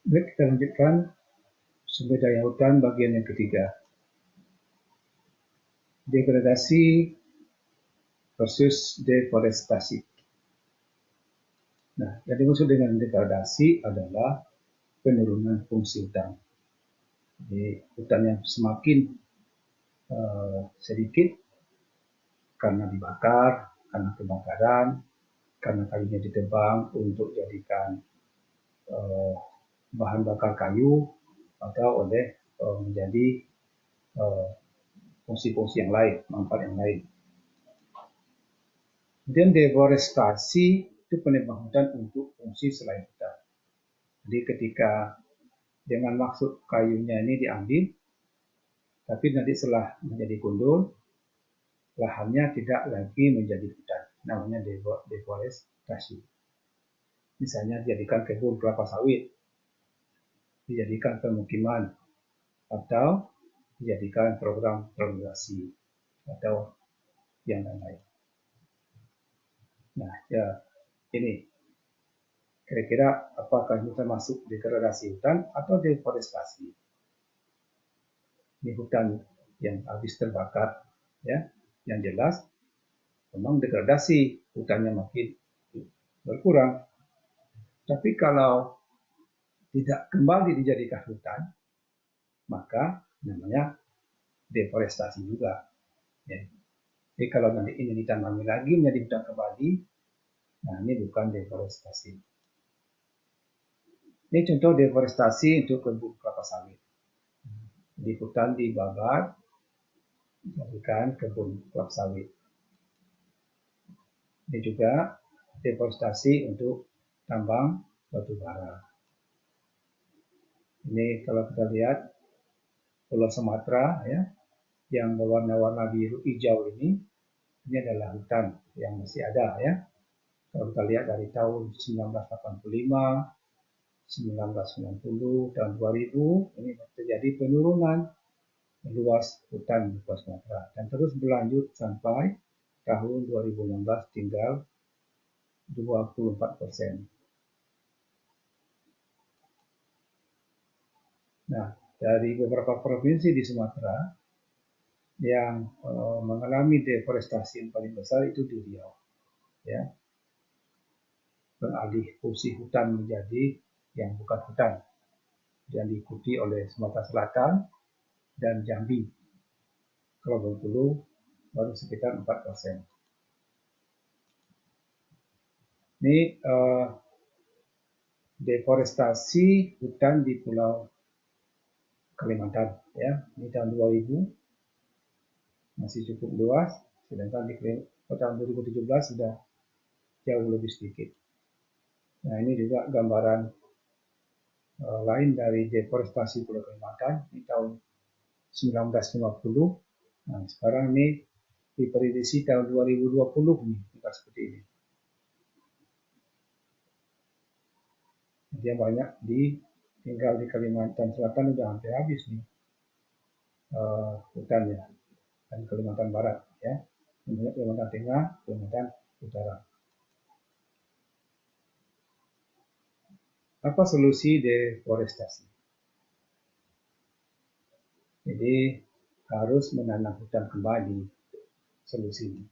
Baik, kita lanjutkan sumber daya hutan bagian yang ketiga. Degradasi versus deforestasi. Nah, yang dimaksud dengan degradasi adalah penurunan fungsi hutan. Jadi, hutan yang semakin sedikit karena dibakar, karena kebakaran, karena kayunya ditebang untuk jadikan bahan bakar kayu atau oleh menjadi fungsi-fungsi yang lain, manfaat yang lain. Kemudian deforestasi itu penebangan hutan untuk fungsi selain hutan. Jadi ketika dengan maksud kayunya ini diambil, tapi nanti setelah menjadi gundul, lahannya tidak lagi menjadi hutan. Namanya deforestasi. Misalnya dijadikan kebun kelapa sawit, dijadikan pemukiman, atau dijadikan program rekreasi, atau yang lain-lain. Nah, ya ini kira-kira apakah itu termasuk degradasi hutan atau deforestasi? Ini hutan yang habis terbakar, ya, yang jelas memang degradasi, hutannya makin berkurang. Tapi kalau tidak kembali dijadikan hutan, maka namanya deforestasi juga. Ya. Jadi kalau nanti ini ditanami lagi menjadi hutan kembali, nah ini bukan deforestasi. Ini contoh deforestasi untuk kebun kelapa sawit. Di hutan dibakar, dijadikan kebun kelapa sawit. Ini juga deforestasi untuk tambang batu bara. Ini kalau kita lihat Pulau Sumatera, ya, yang berwarna-warna biru hijau ini adalah hutan yang masih ada, ya. Kalau kita lihat dari tahun 1985, 1990, tahun 2000 ini terjadi penurunan luas hutan di Pulau Sumatera dan terus berlanjut sampai tahun 2016 tinggal 24%. Nah, dari beberapa provinsi di Sumatera yang mengalami deforestasi yang paling besar itu di Riau, ya, beralih fungsi hutan menjadi yang bukan hutan, yang diikuti oleh Sumatera Selatan dan Jambi. Kalau Bengkulu baru sekitar 4%. Ini deforestasi hutan di Pulau Kalimantan, ya. Ini tahun 2000 masih cukup luas, sedangkan di tahun 2017 sudah jauh lebih sedikit. Nah, ini juga gambaran lain dari deforestasi Pulau Kalimantan di tahun 1950. Nah, sekarang ini diprediksi tahun 2020 nih, kita seperti ini. Jadi yang banyak tinggal di Kalimantan Selatan udah hampir habis nih hutannya, dan Kalimantan Barat, ya, kemudian Kalimantan Tengah, Kalimantan Utara. Apa solusi deforestasi? Jadi harus menanam hutan kembali solusinya.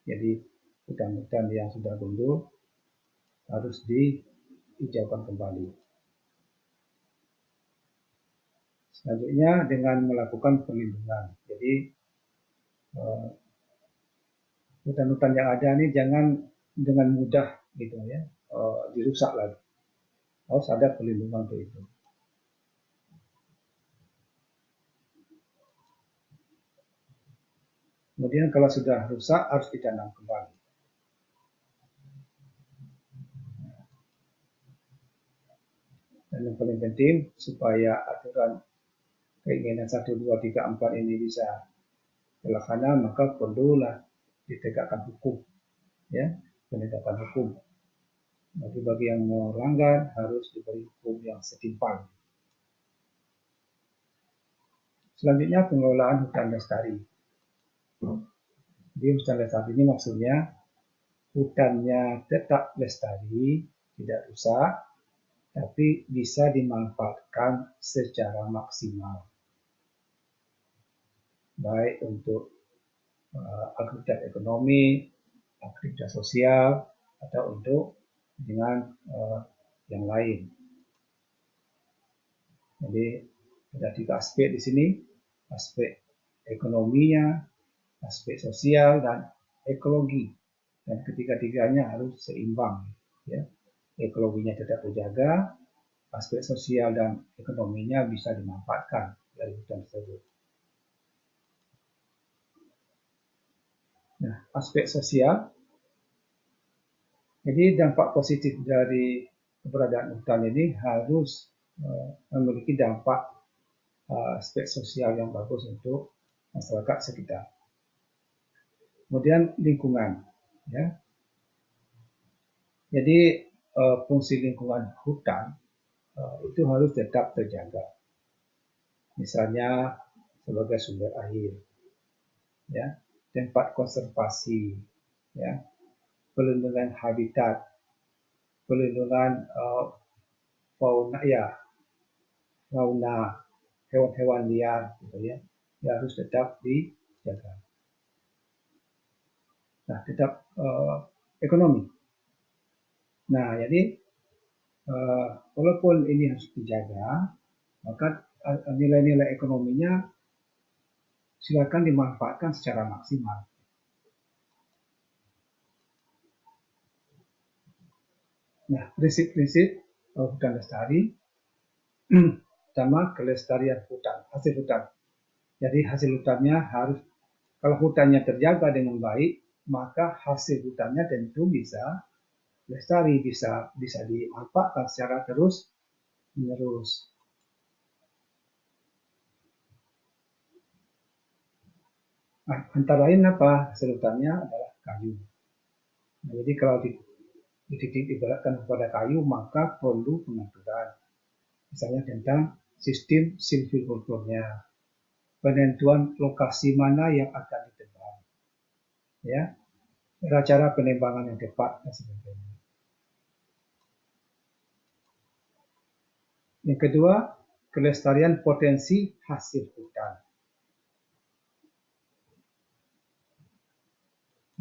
Jadi hutan-hutan yang sudah gundul harus dihijaukan kembali. Selanjutnya dengan melakukan perlindungan. Jadi hutan-hutan yang ada ini jangan dengan mudah gitu, ya, dirusak lagi. Harus ada perlindungan untuk itu. Kemudian kalau sudah rusak harus ditanam kembali. Dan yang paling penting supaya aturan keinginan 1, 2, 3, 4 ini bisa terlaksana, maka perlulah ditegakkan hukum, ya, penegakan hukum. Bagi yang melanggar harus diberi hukum yang setimpal. Selanjutnya pengelolaan hutan lestari. Di hutan lestari ini maksudnya hutannya tetap lestari, tidak rusak, tapi bisa dimanfaatkan secara maksimal, baik untuk aktivitas ekonomi, aktivitas sosial, atau untuk dengan yang lain. Jadi ada 3 aspek di sini, aspek ekonominya, aspek sosial, dan ekologi. Dan ketiga-tiganya harus seimbang. Ya. Ekologinya tetap terjaga, aspek sosial dan ekonominya bisa dimanfaatkan dari hutan tersebut. Nah, aspek sosial, jadi dampak positif dari keberadaan hutan ini harus memiliki dampak aspek sosial yang bagus untuk masyarakat sekitar. Kemudian lingkungan, ya. Jadi fungsi lingkungan hutan itu harus tetap terjaga. Misalnya sebagai sumber air, ya, tempat konservasi, ya, pelindungan habitat, pelindungan fauna, ya, fauna, hewan-hewan liar, gitu ya, harus tetap dijaga. Nah, tetap ekonomi. Nah, jadi walaupun ini harus dijaga, maka nilai-nilai ekonominya silakan dimanfaatkan secara maksimal. Nah, prinsip-prinsip hutan lestari, pertama kelestarian hutan, hasil hutan. Jadi hasil hutannya harus, kalau hutannya terjaga dengan baik, maka hasil hutannya tentu bisa lestari, bisa dimanfaatkan secara terus-menerus. Nah, antara lain apa? Hasil hutannya adalah kayu. Nah, jadi kalau ibaratkan kepada kayu, maka perlu pengaturan. Misalnya tentang sistem silvikulturnya, penentuan lokasi mana yang akan ditebang, ya, cara penembangan yang tepat dan sebagainya. Yang kedua, kelestarian potensi hasil hutan.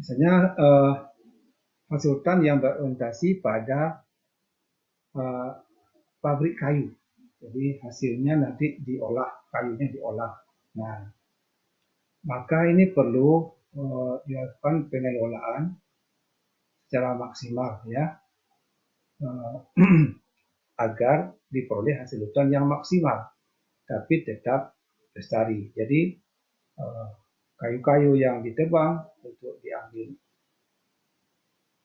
Misalnya hasil hutan yang berorientasi pada pabrik kayu. Jadi hasilnya nanti diolah, kayunya diolah. Nah, maka ini perlu dilakukan pengelolaan secara maksimal, ya, agar diperoleh hasil hutan yang maksimal, tapi tetap lestari. Jadi kayu-kayu yang ditebang untuk diambil,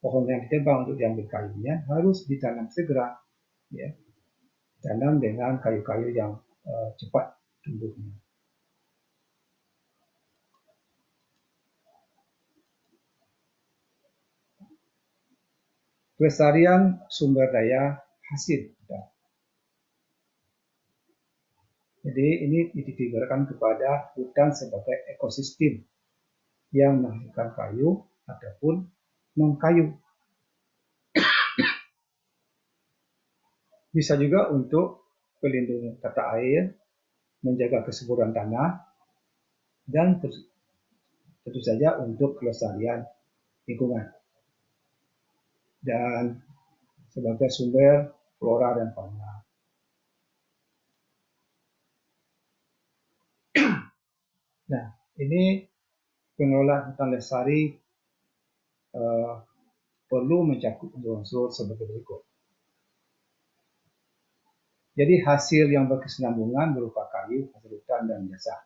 pohon yang ditebang untuk diambil kayunya harus ditanam segera, ya, tanam dengan kayu-kayu yang cepat tumbuhnya. Pelestarian sumber daya hasil hutan. Jadi ini dititikkan kepada hutan sebagai ekosistem yang menghasilkan kayu ataupun non-kayu. Bisa juga untuk pelindungan tata air, menjaga kesuburan tanah, dan tentu saja untuk kelestarian lingkungan. Dan sebagai sumber flora dan fauna. Nah, ini pengelolaan hutan lestari perlu mencakup unsur sebagai berikut. Jadi hasil yang berkesinambungan berupa kayu, hasil hutan, dan jasa.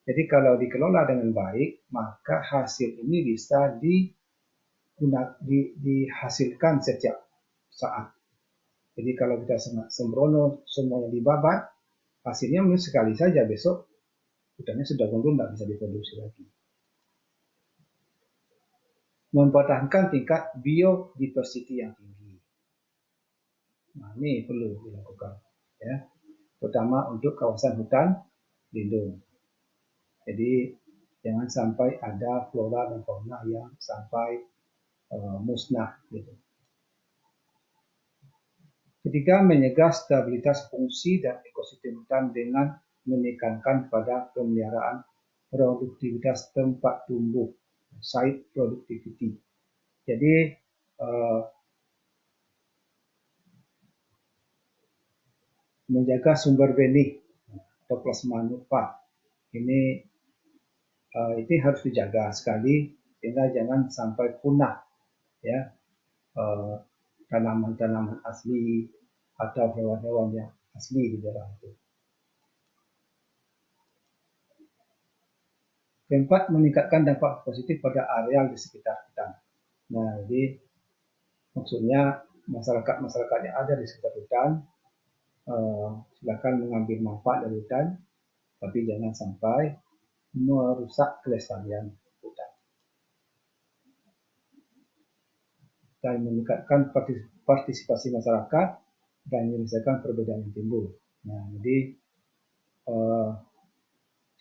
Jadi kalau dikelola dengan baik, maka hasil ini bisa dihasilkan setiap saat. Jadi kalau kita sembrono semuanya dibabat, hasilnya mungkin sekali saja, besok hutannya sudah gundul, tidak bisa diproduksi lagi. Mempertahankan tingkat biodiversity yang tinggi. Nah, ini perlu dilakukan, ya, terutama untuk kawasan hutan lindung. Jadi jangan sampai ada flora dan fauna yang sampai musnah, gitu. Ketiga, mencegah stabilitas fungsi dan ekosistem hutan dengan menekankan pada pemeliharaan produktivitas tempat tumbuh, site productivity. Jadi menjaga sumber benih atau plasmanupa ini harus dijaga sekali sehingga jangan sampai punah ya tanaman-tanaman asli atau hewan-hewan yang asli di daerah itu. Keempat, meningkatkan dampak positif pada areal di sekitar hutan. Nah, jadi maksudnya masyarakat yang ada di sekitar hutan silakan mengambil manfaat dari hutan, tapi jangan sampai merusak kelestarian hutan. Dan meningkatkan partisipasi masyarakat dan menyelesaikan perbedaan yang timbul. Nah, jadi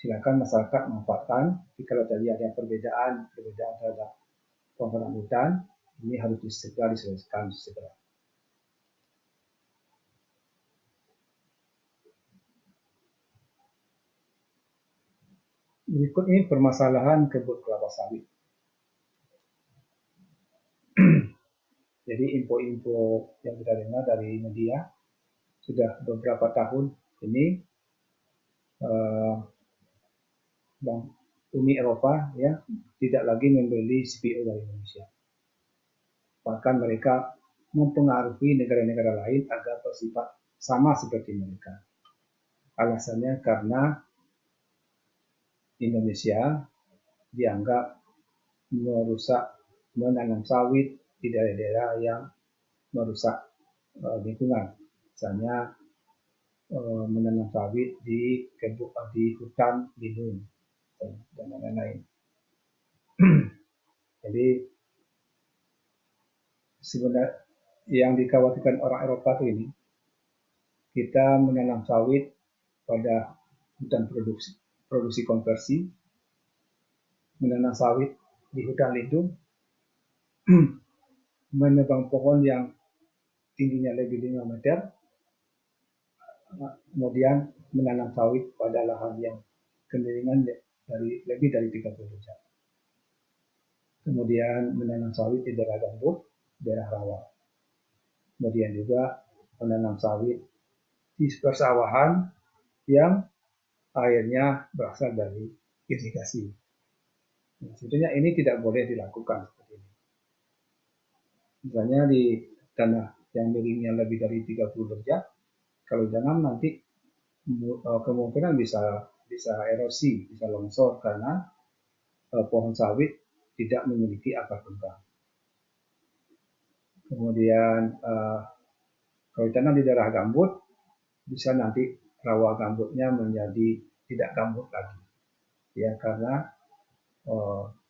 silakan masyarakat memanfaatkan. Jadi kalau tadi ada perbedaan terhadap pengelolaan hutan, ini harus diselesaikan segera. Berikut ini permasalahan kebun kelapa sawit. Jadi info-info yang kita dengar dari media sudah beberapa tahun ini Uni Eropa ya tidak lagi membeli CPO dari Indonesia. Bahkan mereka mempengaruhi negara-negara lain agar bersifat sama seperti mereka. Alasannya karena Indonesia dianggap merusak menanam sawit di daerah-daerah yang merusak lingkungan. Misalnya menanam sawit di hutan lindung dan lain-lain. Jadi sebenarnya yang dikhawatirkan orang Eropa itu ini kita menanam sawit pada hutan produksi konversi, menanam sawit di hutan lindung, menebang pohon yang tingginya lebih 5 meter, kemudian menanam sawit pada lahan yang kemiringan lebih dari 30 derajat. Kemudian menanam sawit di daerah gambut, daerah rawa. Kemudian juga menanam sawit di persawahan yang airnya berasal dari irigasi. Nah, sebetulnya ini tidak boleh dilakukan seperti ini. Misalnya di tanah yang miringnya lebih dari 30 derajat, kalau ditanam nanti kemungkinan bisa erosi, bisa longsor karena pohon sawit tidak memiliki akar kembang. Kemudian kalau ditanam di daerah gambut, bisa nanti rawa gambutnya menjadi tidak gambut lagi, ya karena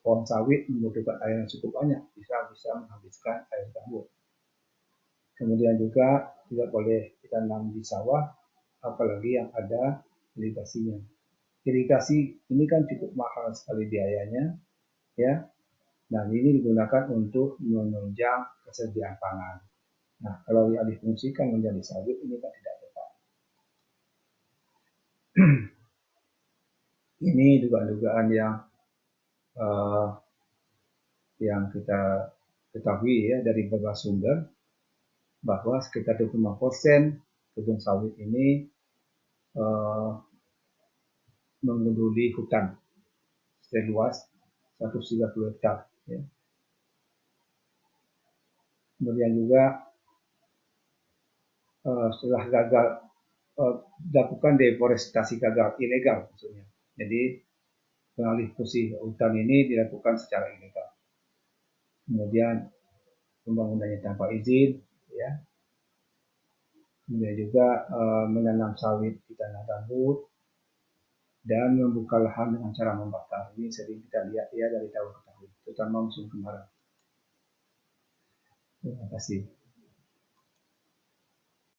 pohon sawit membutuhkan air yang cukup banyak, bisa menghabiskan air gambut. Kemudian juga tidak boleh ditanam di sawah, apalagi yang ada irigasinya. Irigasi ini kan cukup mahal sekali biayanya, ya. Nah, ini digunakan untuk menunjang kesediaan pangan. Nah, kalau difungsikan menjadi sawit, ini kan tidak tepat. Ini dugaan-dugaan yang kita ketahui ya dari beberapa sumber bahwa sekitar 25% kebun sawit ini mengungguli hutan seluas 130 hektar. Ya. Kemudian juga setelah gagal dilakukan deforestasi gagal ilegal maksudnya. Jadi pengalih fungsi hutan ini dilakukan secara ilegal. Kemudian pembangunannya tanpa izin, ya. Kemudian juga menanam sawit di tanah gambut dan membuka lahan dengan cara membakar. Ini sering kita lihat ya dari tahun ke tahun, terutama musim kemarau. Terima kasih.